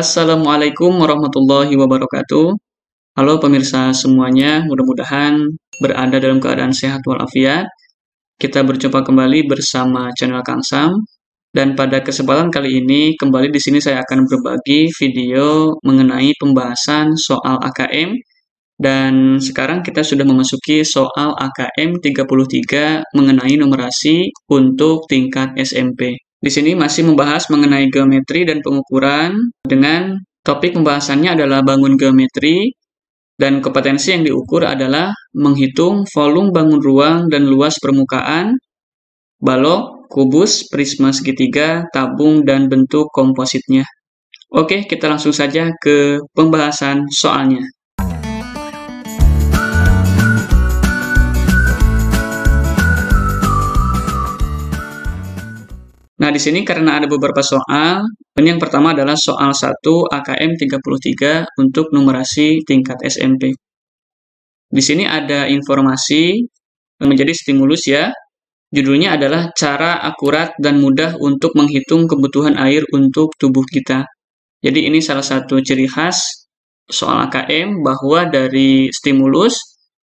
Assalamualaikum warahmatullahi wabarakatuh. Halo pemirsa semuanya, mudah-mudahan berada dalam keadaan sehat walafiat. Kita berjumpa kembali bersama channel Kang Sam. Dan pada kesempatan kali ini, kembali di sini saya akan berbagi video mengenai pembahasan soal AKM. Dan sekarang kita sudah memasuki soal AKM 33 mengenai numerasi untuk tingkat SMP. Di sini masih membahas mengenai geometri dan pengukuran dengan topik pembahasannya adalah bangun geometri dan kompetensi yang diukur adalah menghitung volume bangun ruang dan luas permukaan, balok, kubus, prisma segitiga, tabung, dan bentuk kompositnya. Oke, kita langsung saja ke pembahasan soalnya. Nah, di sini karena ada beberapa soal, ini yang pertama adalah soal 1 AKM 33 untuk numerasi tingkat SMP. Di sini ada informasi yang menjadi stimulus ya. Judulnya adalah cara akurat dan mudah untuk menghitung kebutuhan air untuk tubuh kita. Jadi ini salah satu ciri khas soal AKM bahwa dari stimulus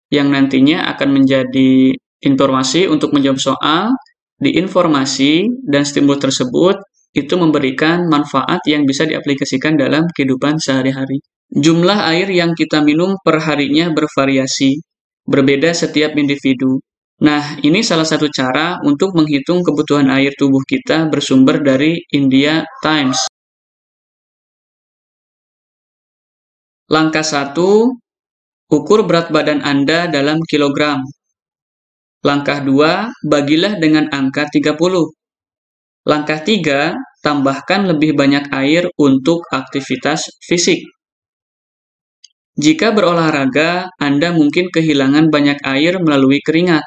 yang nantinya akan menjadi informasi untuk menjawab soal, di informasi dan stimulus tersebut itu memberikan manfaat yang bisa diaplikasikan dalam kehidupan sehari-hari. Jumlah air yang kita minum per harinya bervariasi, berbeda setiap individu. Nah, ini salah satu cara untuk menghitung kebutuhan air tubuh kita bersumber dari India Times. Langkah 1, ukur berat badan Anda dalam kilogram. Langkah 2, bagilah dengan angka 30. Langkah 3, tambahkan lebih banyak air untuk aktivitas fisik. Jika berolahraga, Anda mungkin kehilangan banyak air melalui keringat.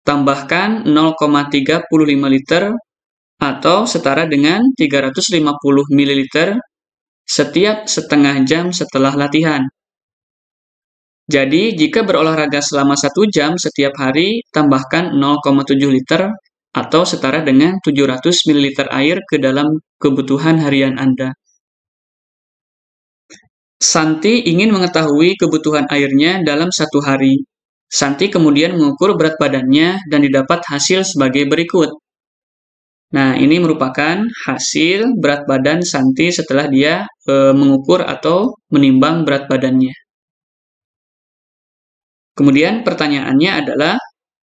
Tambahkan 0,35 liter atau setara dengan 350 ml setiap setengah jam setelah latihan. Jadi, jika berolahraga selama 1 jam setiap hari, tambahkan 0,7 liter atau setara dengan 700 ml air ke dalam kebutuhan harian Anda. Santi ingin mengetahui kebutuhan airnya dalam 1 hari. Santi kemudian mengukur berat badannya dan didapat hasil sebagai berikut. Nah, ini merupakan hasil berat badan Santi setelah dia mengukur atau menimbang berat badannya. Kemudian pertanyaannya adalah,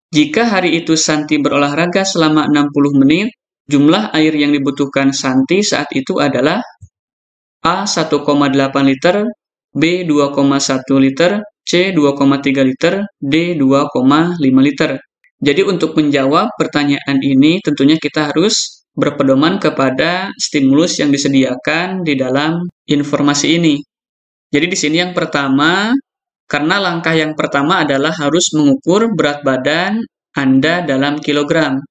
jika hari itu Santi berolahraga selama 60 menit, jumlah air yang dibutuhkan Santi saat itu adalah A. 1,8 liter, B. 2,1 liter, C. 2,3 liter, D. 2,5 liter. Jadi untuk menjawab pertanyaan ini tentunya kita harus berpedoman kepada stimulus yang disediakan di dalam informasi ini. Jadi di sini yang pertama, karena langkah yang pertama adalah harus mengukur berat badan Anda dalam kilogram.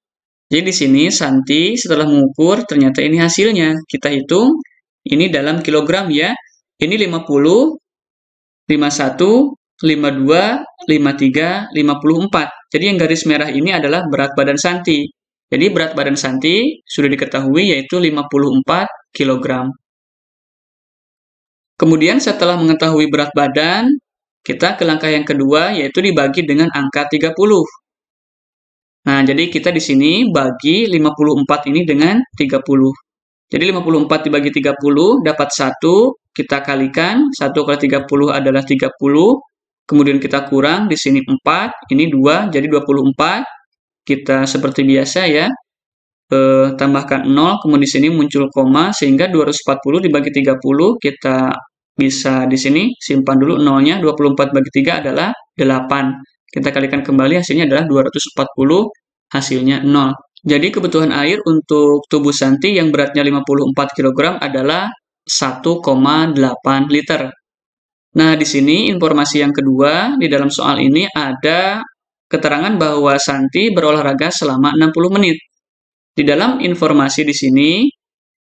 Jadi di sini Santi setelah mengukur ternyata ini hasilnya. Kita hitung ini dalam kilogram ya. Ini 50, 51, 52, 53, 54. Jadi yang garis merah ini adalah berat badan Santi. Jadi berat badan Santi sudah diketahui yaitu 54 kg. Kemudian setelah mengetahui berat badan, kita ke langkah yang kedua, yaitu dibagi dengan angka 30. Nah, jadi kita di sini bagi 54 ini dengan 30. Jadi 54 dibagi 30 dapat 1, kita kalikan, 1 kali 30 adalah 30. Kemudian kita kurang, di sini 4, ini 2, jadi 24. Kita seperti biasa ya, tambahkan 0, kemudian di sini muncul koma, sehingga 240 dibagi 30, kita bisa di sini simpan dulu nolnya, 24 bagi 3 adalah 8. Kita kalikan kembali hasilnya adalah 240, hasilnya 0. Jadi kebutuhan air untuk tubuh Santi yang beratnya 54 kg adalah 1,8 liter. Nah, di sini informasi yang kedua, di dalam soal ini ada keterangan bahwa Santi berolahraga selama 60 menit. Di dalam informasi di sini,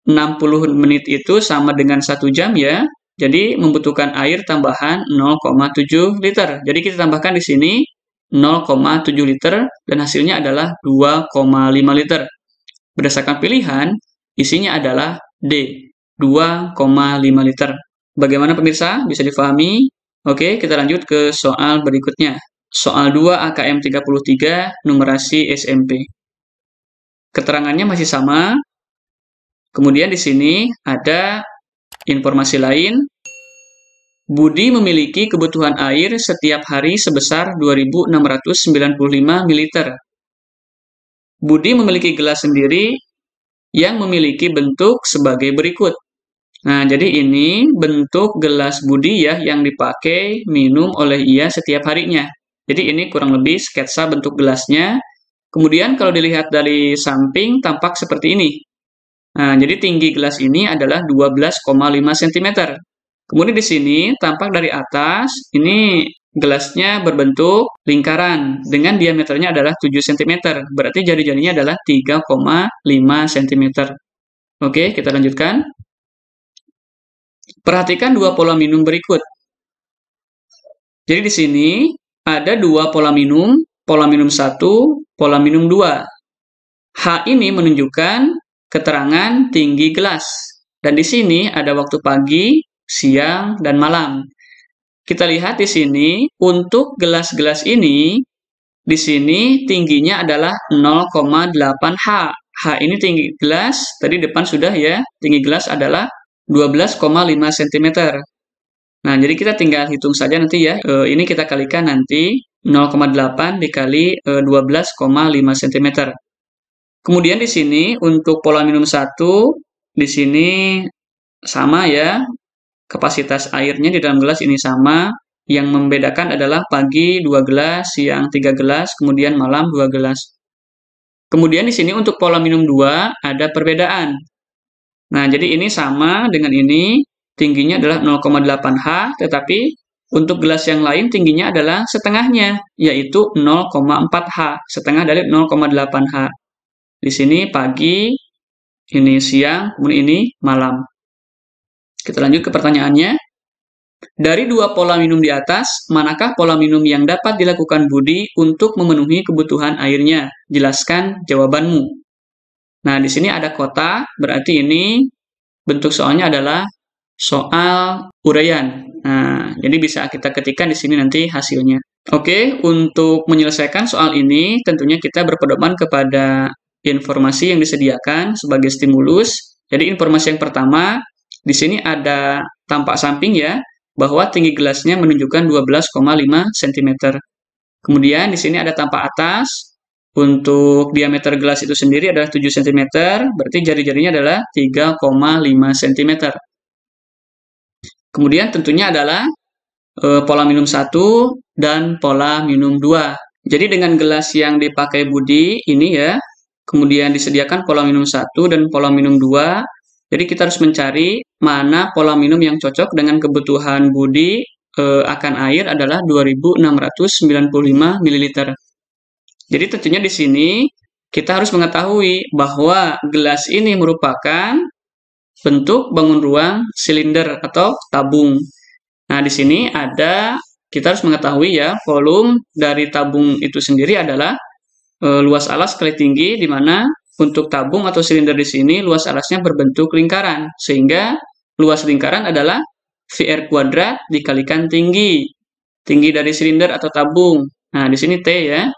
60 menit itu sama dengan 1 jam ya. Jadi membutuhkan air tambahan 0,7 liter. Jadi kita tambahkan di sini 0,7 liter dan hasilnya adalah 2,5 liter. Berdasarkan pilihan, isinya adalah D. 2,5 liter. Bagaimana pemirsa? Bisa difahami? Oke, kita lanjut ke soal berikutnya. Soal 2 AKM 33, numerasi SMP. Keterangannya masih sama. Kemudian di sini ada informasi lain. Budi memiliki kebutuhan air setiap hari sebesar 2.695 ml. Budi memiliki gelas sendiri yang memiliki bentuk sebagai berikut. Nah, jadi ini bentuk gelas Budi ya yang dipakai minum oleh ia setiap harinya. Jadi ini kurang lebih sketsa bentuk gelasnya. Kemudian kalau dilihat dari samping tampak seperti ini. Nah, jadi tinggi gelas ini adalah 12,5 cm. Kemudian di sini tampak dari atas, ini gelasnya berbentuk lingkaran dengan diameternya adalah 7 cm. Berarti jari-jarinya adalah 3,5 cm. Oke, kita lanjutkan. Perhatikan dua pola minum berikut. Jadi di sini ada dua pola minum 1, pola minum 2. H ini menunjukkan keterangan tinggi gelas. Dan di sini ada waktu pagi, siang, dan malam. Kita lihat di sini, untuk gelas-gelas ini, di sini tingginya adalah 0,8 H. H ini tinggi gelas, tadi depan sudah ya, tinggi gelas adalah 12,5 cm. Nah, jadi kita tinggal hitung saja nanti ya. Ini kita kalikan nanti 0,8 dikali 12,5 cm. Kemudian di sini untuk pola minum 1, di sini sama ya. Kapasitas airnya di dalam gelas ini sama. Yang membedakan adalah pagi 2 gelas, siang 3 gelas, kemudian malam 2 gelas. Kemudian di sini untuk pola minum 2 ada perbedaan. Nah, jadi ini sama dengan ini. Tingginya adalah 0,8 H, tetapi untuk gelas yang lain tingginya adalah setengahnya, yaitu 0,4 H. Setengah dari 0,8 H. Di sini pagi, ini siang, kemudian ini malam. Kita lanjut ke pertanyaannya. Dari dua pola minum di atas, manakah pola minum yang dapat dilakukan Budi untuk memenuhi kebutuhan airnya? Jelaskan jawabanmu. Nah, di sini ada kotak, berarti ini bentuk soalnya adalah soal uraian. Nah, jadi bisa kita ketikkan di sini nanti hasilnya. Oke, untuk menyelesaikan soal ini, tentunya kita berpedoman kepada informasi yang disediakan sebagai stimulus. Jadi informasi yang pertama, di sini ada tampak samping ya, bahwa tinggi gelasnya menunjukkan 12,5 cm. Kemudian di sini ada tampak atas, untuk diameter gelas itu sendiri adalah 7 cm, berarti jari-jarinya adalah 3,5 cm. Kemudian tentunya adalah pola minum 1 dan pola minum 2. Jadi dengan gelas yang dipakai Budi ini ya, kemudian disediakan pola minum 1 dan pola minum 2. Jadi kita harus mencari mana pola minum yang cocok dengan kebutuhan Budi akan air adalah 2.695 ml. Jadi tentunya di sini kita harus mengetahui bahwa gelas ini merupakan bentuk bangun ruang silinder atau tabung. Nah, di sini kita harus mengetahui ya, volume dari tabung itu sendiri adalah luas alas kali tinggi, di mana untuk tabung atau silinder di sini luas alasnya berbentuk lingkaran, sehingga luas lingkaran adalah VR kuadrat dikalikan tinggi dari silinder atau tabung. Nah, di sini T ya.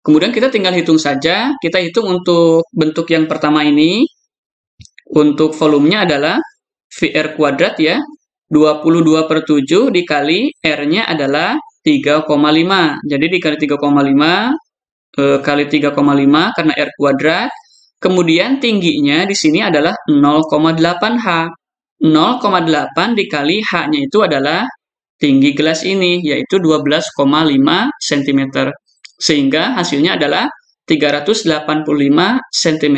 Kemudian kita tinggal hitung saja. Kita hitung untuk bentuk yang pertama ini. Untuk volumenya adalah VR kuadrat ya. 22/7 dikali R-nya adalah 3,5. Jadi dikali 3,5 kali 3,5 karena R kuadrat. Kemudian tingginya di sini adalah 0,8 H. 0,8 dikali H-nya itu adalah tinggi gelas ini, yaitu 12,5 cm. Sehingga hasilnya adalah 385 cm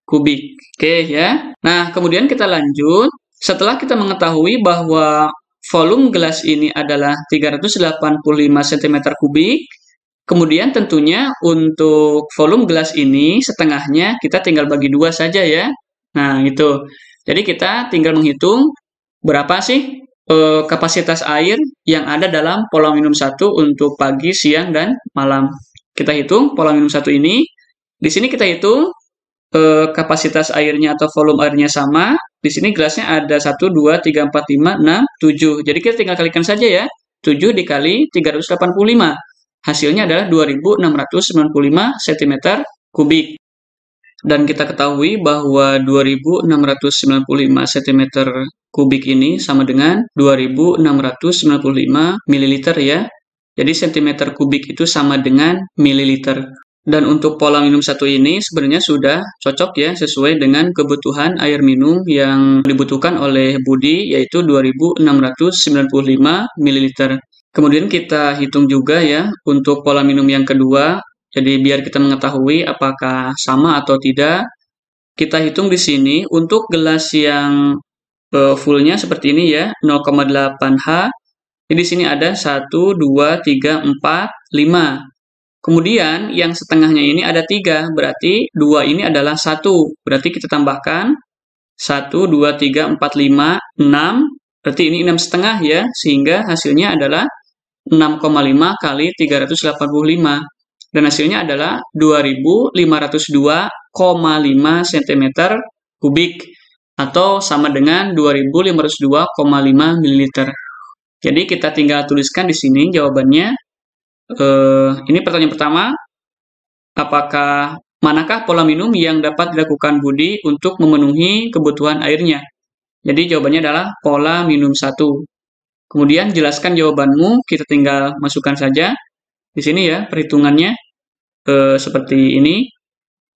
kubik. Oke ya. Nah, kemudian kita lanjut. Setelah kita mengetahui bahwa volume gelas ini adalah 385 cm kubik, kemudian tentunya untuk volume gelas ini setengahnya kita tinggal bagi 2 saja ya. Nah, itu. Jadi kita tinggal menghitung berapa sih kapasitas air yang ada dalam pola minum 1 untuk pagi, siang, dan malam. Kita hitung pola minum 1 ini. Di sini kita hitung kapasitas airnya atau volume airnya sama. Di sini gelasnya ada 1, 2, 3, 4, 5, 6, 7. Jadi kita tinggal kalikan saja ya. 7 dikali 385. Hasilnya adalah 2695 cm kubik. Dan kita ketahui bahwa 2695 cm kubik ini sama dengan 2695 ml ya. Jadi cm kubik itu sama dengan mililiter. Dan untuk pola minum 1 ini sebenarnya sudah cocok ya, sesuai dengan kebutuhan air minum yang dibutuhkan oleh Budi, yaitu 2695 ml. Kemudian kita hitung juga ya, untuk pola minum yang kedua. Jadi biar kita mengetahui apakah sama atau tidak, kita hitung di sini untuk gelas yang fullnya seperti ini ya, 0,8H. Jadi di sini ada 1, 2, 3, 4, 5. Kemudian yang setengahnya ini ada 3, berarti 2 ini adalah 1. Berarti kita tambahkan 1, 2, 3, 4, 5, 6. Berarti ini 6 setengah ya, sehingga hasilnya adalah 6,5 kali 385. Dan hasilnya adalah 2502,5 cm kubik atau sama dengan 2502,5 ml. Jadi kita tinggal tuliskan di sini jawabannya. Ini pertanyaan pertama, manakah pola minum yang dapat dilakukan Budi untuk memenuhi kebutuhan airnya? Jadi jawabannya adalah pola minum 1. Kemudian jelaskan jawabanmu, kita tinggal masukkan saja di sini ya perhitungannya seperti ini.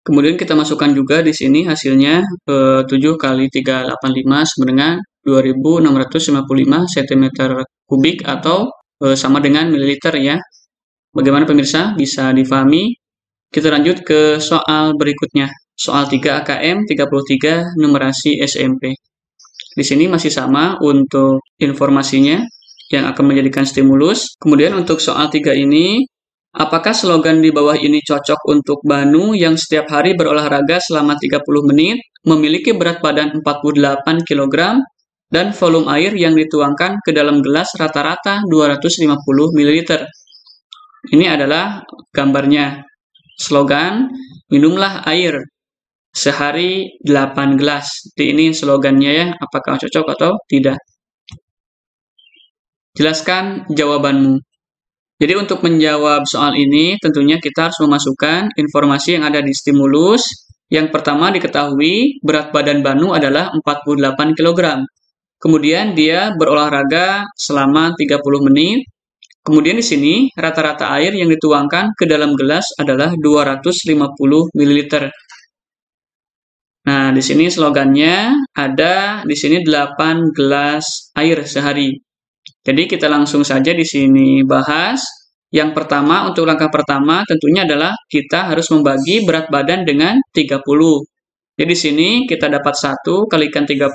Kemudian kita masukkan juga di sini hasilnya 7 kali 385 sama dengan 2655 cm kubik atau sama dengan mililiter ya. Bagaimana pemirsa? Bisa difahami? Kita lanjut ke soal berikutnya. Soal 3 AKM 33 numerasi SMP. Di sini masih sama untuk informasinya yang akan menjadikan stimulus. Kemudian untuk soal 3 ini, apakah slogan di bawah ini cocok untuk Banu yang setiap hari berolahraga selama 30 menit, memiliki berat badan 48 kg, dan volume air yang dituangkan ke dalam gelas rata-rata 250 ml. Ini adalah gambarnya. Slogan, minumlah air sehari 8 gelas. Jadi ini slogannya ya, apakah cocok atau tidak. Jelaskan jawabanmu. Jadi untuk menjawab soal ini, tentunya kita harus memasukkan informasi yang ada di stimulus. Yang pertama diketahui berat badan Banu adalah 48 kg. Kemudian dia berolahraga selama 30 menit. Kemudian di sini rata-rata air yang dituangkan ke dalam gelas adalah 250 ml. Nah, di sini slogannya ada di sini 8 gelas air sehari. Jadi kita langsung saja di sini bahas. Yang pertama, untuk langkah pertama tentunya adalah kita harus membagi berat badan dengan 30. Jadi di sini kita dapat 1 kalikan 30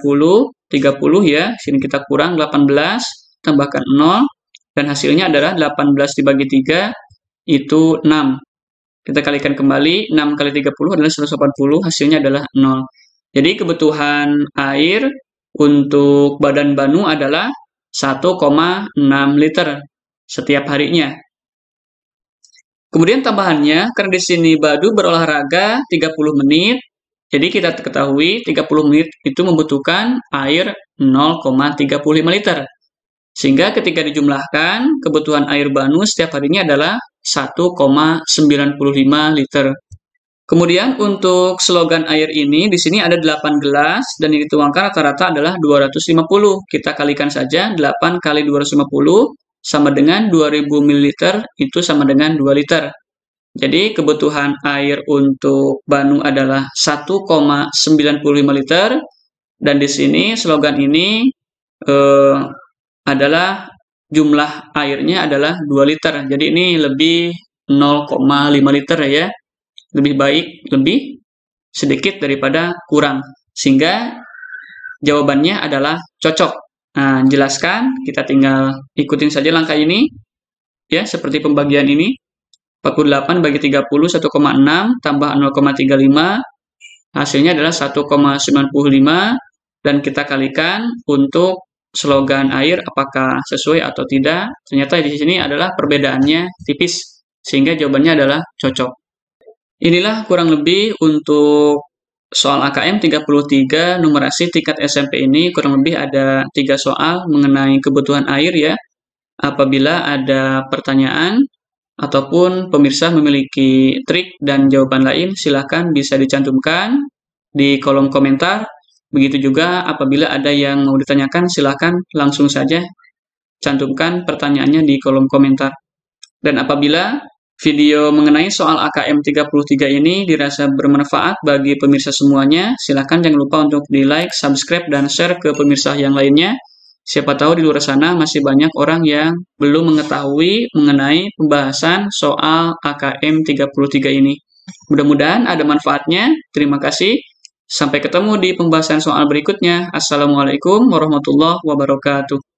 ya. Sini kita kurang 18, tambahkan 0. Dan hasilnya adalah 18 dibagi 3, itu 6. Kita kalikan kembali, 6 kali 30 adalah 180, hasilnya adalah 0. Jadi kebutuhan air untuk badan Banu adalah 1,6 liter setiap harinya. Kemudian tambahannya, karena di sini Banu berolahraga 30 menit, jadi kita ketahui 30 menit itu membutuhkan air 0,35 liter. Sehingga ketika dijumlahkan, kebutuhan air Banu setiap harinya adalah 1,95 liter. Kemudian untuk slogan air ini, di sini ada 8 gelas, dan yang dituangkan rata-rata adalah 250. Kita kalikan saja, 8 kali 250 sama dengan 2000 ml, itu sama dengan 2 liter. Jadi kebutuhan air untuk Banu adalah 1,95 liter, dan di sini slogan ini adalah jumlah airnya adalah 2 liter. Jadi ini lebih 0,5 liter ya. Lebih baik, lebih sedikit daripada kurang. Sehingga jawabannya adalah cocok. Nah, jelaskan, kita tinggal ikutin saja langkah ini. Ya, seperti pembagian ini. 48 bagi 30, 1,6 tambah 0,35. Hasilnya adalah 1,95. Dan kita kalikan untuk slogan air apakah sesuai atau tidak. Ternyata di sini adalah perbedaannya tipis, sehingga jawabannya adalah cocok. Inilah kurang lebih untuk soal AKM 33 numerasi tingkat SMP ini. Kurang lebih ada 3 soal mengenai kebutuhan air ya. Apabila ada pertanyaan ataupun pemirsa memiliki trik dan jawaban lain, silakan bisa dicantumkan di kolom komentar. Begitu juga apabila ada yang mau ditanyakan, silakan langsung saja cantumkan pertanyaannya di kolom komentar. Dan apabila video mengenai soal AKM 33 ini dirasa bermanfaat bagi pemirsa semuanya, silakan jangan lupa untuk di like, subscribe, dan share ke pemirsa yang lainnya. Siapa tahu di luar sana masih banyak orang yang belum mengetahui mengenai pembahasan soal AKM 33 ini. Mudah-mudahan ada manfaatnya. Terima kasih. Sampai ketemu di pembahasan soal berikutnya. Assalamualaikum warahmatullahi wabarakatuh.